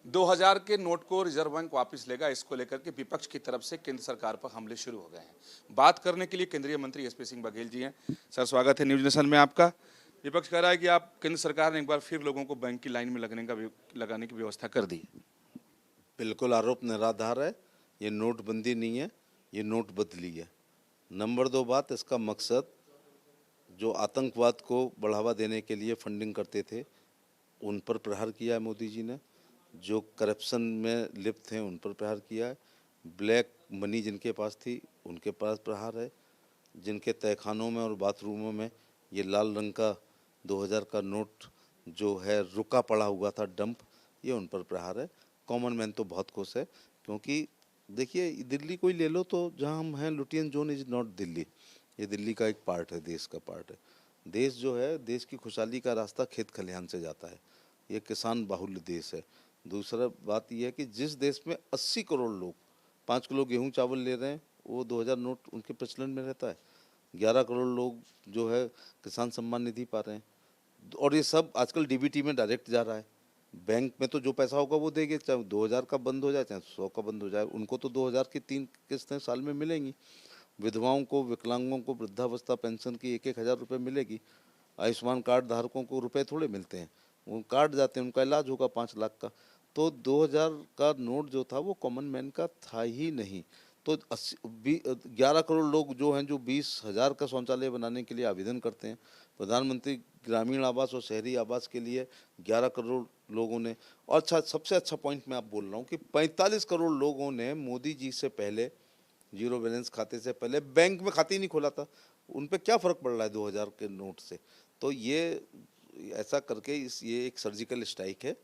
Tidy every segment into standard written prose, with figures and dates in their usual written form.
2000 के नोट को reserve bank वापस लेगा, इसको लेकर के विपक्ष की तरफ से केंद्र सरकार पर हमले शुरू हो गए हैं। बात करने के लिए केंद्रीय मंत्री एसपी सिंह बघेल जी हैं। सर, स्वागत है न्यूज नेशन में आपका। विपक्ष कह रहा है कि आप केंद्र सरकार ने एक बार फिर लोगों को बैंक की लाइन में लगाने की व्यवस्था कर दी है। बिल्कुल आरोप निराधार है। ये नोटबंदी नहीं है, ये नोट बदली है। नंबर 2 बात, इसका मकसद जो आतंकवाद को बढ़ावा देने के लिए फंडिंग करते थे उन पर प्रहार किया है मोदी जी ने। जो करप्शन में लिप्त हैं उन पर प्रहार किया है। ब्लैक मनी जिनके पास थी उनके पास प्रहार है। जिनके तहखानों में और बाथरूमों में ये लाल रंग का 2000 का नोट जो है रुका पड़ा हुआ था डंप, ये उन पर प्रहार है। कॉमन मैन तो बहुत खुश है, क्योंकि देखिए दिल्ली कोई ले लो तो जहाँ हम हैं, Lutyens zone is not Delhi. ये दिल्ली का एक पार्ट है, देश का पार्ट है। देश जो है, देश की खुशहाली का रास्ता खेत खलिहान से जाता है। ये किसान बाहुल्य देश है। दूसरा बात यह है कि जिस देश में 80 करोड़ लोग 5 किलो गेहूं चावल ले रहे हैं, वो 2000 नोट उनके प्रचलन में रहता है। 11 करोड़ लोग जो है किसान सम्मान निधि पा रहे हैं, और ये सब आजकल डीबीटी में डायरेक्ट जा रहा है। बैंक में तो जो पैसा होगा वो देंगे, चाहे 2000 का बंद हो जाए चाहे 100 का बंद हो जाए, उनको तो 2000 की 3 किस्तें साल में मिलेंगी। विधवाओं को, विकलांगों को वृद्धावस्था पेंशन की 1-1 हज़ार रुपये मिलेगी। आयुष्मान कार्ड धारकों को रुपए थोड़े मिलते हैं, वो कार्ड जाते हैं, उनका इलाज होगा 5 लाख का। तो 2000 का नोट जो था वो कॉमन मैन का था ही नहीं। तो 11 करोड़ लोग जो हैं, जो 20,000 का शौचालय बनाने के लिए आवेदन करते हैं, प्रधानमंत्री ग्रामीण आवास और शहरी आवास के लिए 11 करोड़ लोगों ने, और अच्छा, सबसे अच्छा पॉइंट मैं आप बोल रहा हूँ कि 45 करोड़ लोगों ने मोदी जी से पहले, जीरो बैलेंस खाते से पहले बैंक में खाते ही नहीं खोला था। उन पे क्या फ़र्क पड़ रहा है 2000 के नोट से? तो ये ऐसा करके ये एक सर्जिकल स्ट्राइक है,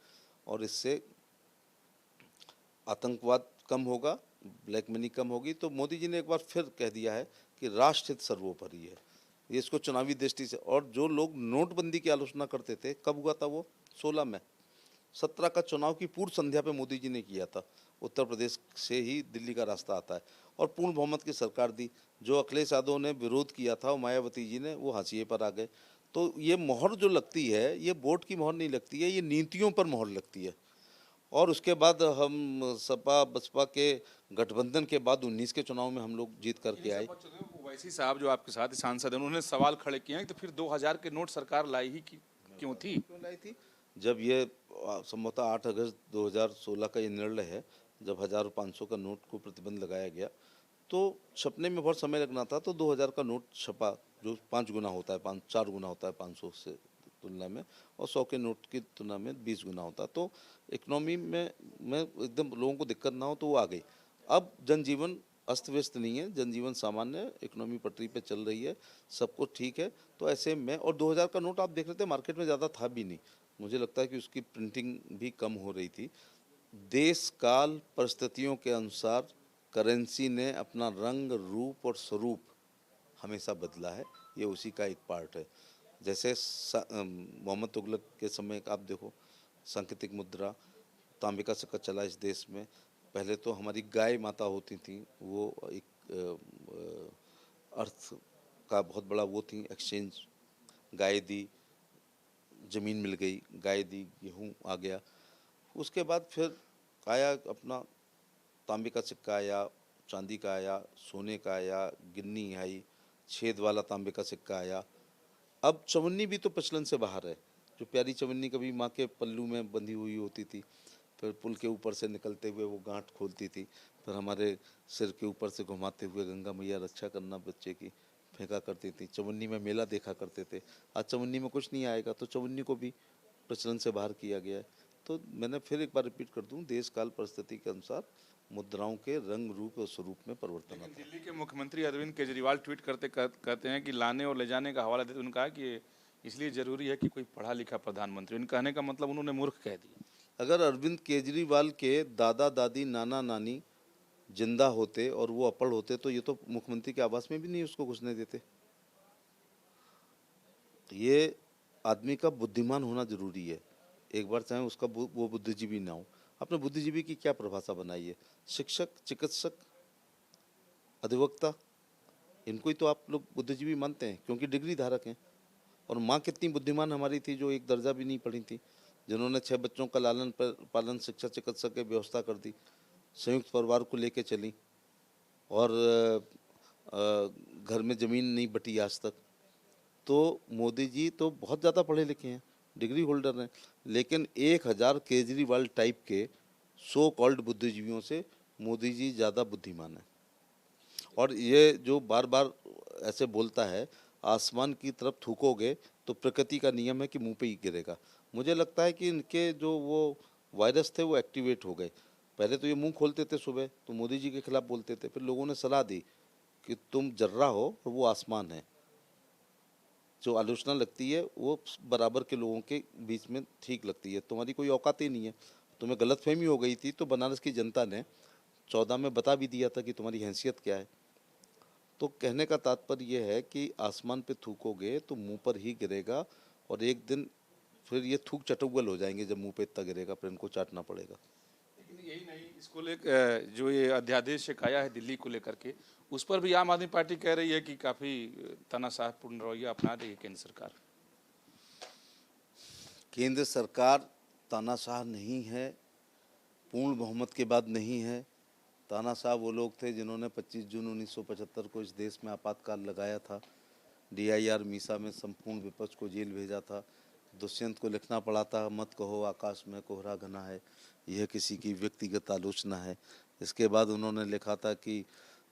और इससे आतंकवाद कम होगा, ब्लैक मनी कम होगी। तो मोदी जी ने एक बार फिर कह दिया है कि राष्ट्र हित सर्वोपरि है। ये इसको चुनावी दृष्टि से, और जो लोग नोटबंदी की आलोचना करते थे, कब हुआ था वो? 16 में 17 का चुनाव की पूर्व संध्या पे मोदी जी ने किया था। उत्तर प्रदेश से ही दिल्ली का रास्ता आता है, और पूर्ण बहुमत की सरकार दी। जो अखिलेश यादव ने विरोध किया था और मायावती जी ने, वो हाशिए पर आ गए। तो ये मोहर जो लगती है, ये वोट की मोहर नहीं लगती है, ये नीतियों पर मोहर लगती है। और उसके बाद हम सपा बसपा के गठबंधन के बाद 19 के चुनाव में हम लोग जीत करके आए। ओवैसी साहब जो आपके साथ सांसद हैं, उन्होंने सवाल खड़े किए हैं कि तो फिर 2000 के नोट सरकार लाई ही क्यों थी? क्यों लाई थी? जब ये संभवतः 8 अगस्त 2016 का ये निर्णय है, जब 1000-500 का नोट को प्रतिबंध लगाया गया, तो छपने में बहुत समय लगना था। तो 2000 का नोट छपा, जो 5 गुना होता है, 4 गुना होता है 500 से तुलना में, और 100 के नोट की तुलना में 20 गुना होता है। तो इकोनॉमी में एकदम लोगों को दिक्कत ना हो, तो वो आ गई। अब जनजीवन अस्त व्यस्त नहीं है, जनजीवन सामान्य है, इकोनॉमी पटरी पे चल रही है, सब कुछ ठीक है। तो ऐसे में, और 2000 का नोट आप देख रहे थे मार्केट में ज़्यादा था भी नहीं, मुझे लगता है कि उसकी प्रिंटिंग भी कम हो रही थी। देश काल परिस्थितियों के अनुसार करेंसी ने अपना रंग, रूप और स्वरूप हमेशा बदला है। ये उसी का एक पार्ट है। जैसे मोहम्मद तुगलक के समय आप देखो, सांकेतिक मुद्रा, तांबे का सिक्का चला इस देश में। पहले तो हमारी गाय माता होती थी, वो एक अर्थ का बहुत बड़ा वो थी, एक्सचेंज। गाय दी, ज़मीन मिल गई, गाय दी, गेहूँ आ गया। उसके बाद फिर आया अपना तांबे का सिक्का आया, चांदी का आया, सोने का आया, गिन्नी आई, छेद वाला तांबे का सिक्का आया। अब चवन्नी भी तो प्रचलन से बाहर है। जो प्यारी चवन्नी कभी माँ के पल्लू में बंधी हुई होती थी, फिर पुल के ऊपर से निकलते हुए वो गांठ खोलती थी, फिर हमारे सिर के ऊपर से घुमाते हुए गंगा मैया रक्षा करना बच्चे की फेंका करती थी। चवन्नी में मेला देखा करते थे। आज चवन्नी में कुछ नहीं आएगा, तो चवन्नी को भी प्रचलन से बाहर किया गया है। तो मैंने फिर एक बार रिपीट कर दूं, देश काल परिस्थिति के अनुसार मुद्राओं के रंग, रूप और स्वरूप में परिवर्तन आता है। दिल्ली के मुख्यमंत्री अरविंद केजरीवाल ट्वीट कहते हैं कि लाने और ले जाने का हवाला देते, उन्होंने कहा कि इसलिए जरूरी है कि कोई पढ़ा लिखा प्रधानमंत्री। उनके कहने का मतलब उन्होंने मूर्ख कह दिया। अगर अरविंद केजरीवाल के दादा दादी, नाना नानी जिंदा होते और वो अपढ़ होते, तो ये तो मुख्यमंत्री के आवास में भी नहीं उसको घुसने देते। ये आदमी का बुद्धिमान होना जरूरी है, एक बार चाहे उसका वो बुद्धिजीवी ना हो। आपने बुद्धिजीवी की क्या परिभाषा बनाई है? शिक्षक, चिकित्सक, अधिवक्ता, इनको ही तो आप लोग बुद्धिजीवी मानते हैं, क्योंकि डिग्री धारक हैं। और माँ कितनी बुद्धिमान हमारी थी, जो एक दर्जा भी नहीं पढ़ी थी। जिन्होंने 6 बच्चों का लालन पालन शिक्षा चिकित्सा की व्यवस्था कर दी, संयुक्त परिवार को लेके चली और घर में ज़मीन नहीं बटी आज तक। तो मोदी जी तो बहुत ज़्यादा पढ़े लिखे हैं, डिग्री होल्डर हैं, लेकिन 1000 केजरीवाल टाइप के सो कॉल्ड बुद्धिजीवियों से मोदी जी ज़्यादा बुद्धिमान हैं। और ये जो बार बार ऐसे बोलता है, आसमान की तरफ थूकोगे तो प्रकृति का नियम है कि मुंह पे ही गिरेगा। मुझे लगता है कि इनके जो वो वायरस थे वो एक्टिवेट हो गए। पहले तो ये मुंह खोलते थे सुबह तो मोदी जी के खिलाफ बोलते थे, फिर लोगों ने सलाह दी कि तुम जर्रा हो और वो आसमान है। जो आलोचना लगती है वो बराबर के लोगों के बीच में ठीक लगती है। तुम्हारी कोई औकात ही नहीं है, तुम्हें गलतफहमी हो गई थी तो बनारस की जनता ने 14 में बता भी दिया था कि तुम्हारी हैसियत क्या है। तो कहने का तात्पर्य यह है कि आसमान पे थूकोगे तो मुंह पर ही गिरेगा और एक दिन फिर ये थूक चटुगल हो जाएंगे जब मुंह पे इतना गिरेगा, फिर इनको चाटना पड़ेगा। लेकिन यही नहीं, इसको लेकर जो ये अध्यादेश एक आया है दिल्ली को लेकर के, उस पर भी आम आदमी पार्टी कह रही है कि काफी तानाशाहपूर्ण रवैया अपना रही है केंद्र सरकार। केंद्र सरकार तानाशाह नहीं है, पूर्ण बहुमत के बाद नहीं है। तानाशाह वो लोग थे जिन्होंने 25 जून 1975 को इस देश में आपातकाल लगाया था। DIR मीसा में संपूर्ण विपक्ष को जेल भेजा था। दुष्यंत को लिखना पड़ा था, मत कहो आकाश में कोहरा घना है, यह किसी की व्यक्तिगत आलोचना है। इसके बाद उन्होंने लिखा था कि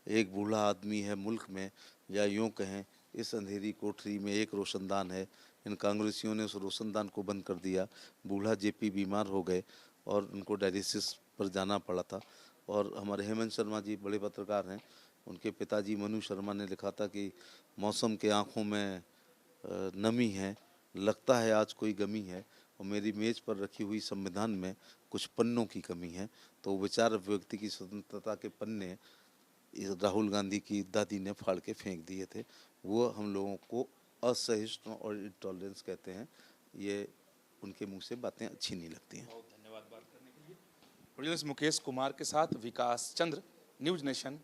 एक बूढ़ा आदमी है मुल्क में, या यूँ कहें इस अंधेरी कोठरी में एक रोशनदान है। इन कांग्रेसियों ने उस रोशनदान को बंद कर दिया। बूढ़ा JP बीमार हो गए और उनको डायलिसिस पर जाना पड़ा था। और हमारे हेमंत शर्मा जी बड़े पत्रकार हैं, उनके पिताजी मनु शर्मा ने लिखा था कि मौसम के आँखों में नमी है, लगता है आज कोई गमी है, और मेरी मेज़ पर रखी हुई संविधान में कुछ पन्नों की कमी है। तो विचार अभिव्यक्ति की स्वतंत्रता के पन्ने राहुल गांधी की दादी ने फाड़ के फेंक दिए थे। वो हम लोगों को असहिष्णु और इंटॉलरेंस कहते हैं। ये उनके मुंह से बातें अच्छी नहीं लगती हैं। बहुत धन्यवाद बात करने के लिए। प्रोड्यूसर मुकेश कुमार के साथ विकास चंद्र, न्यूज नेशन।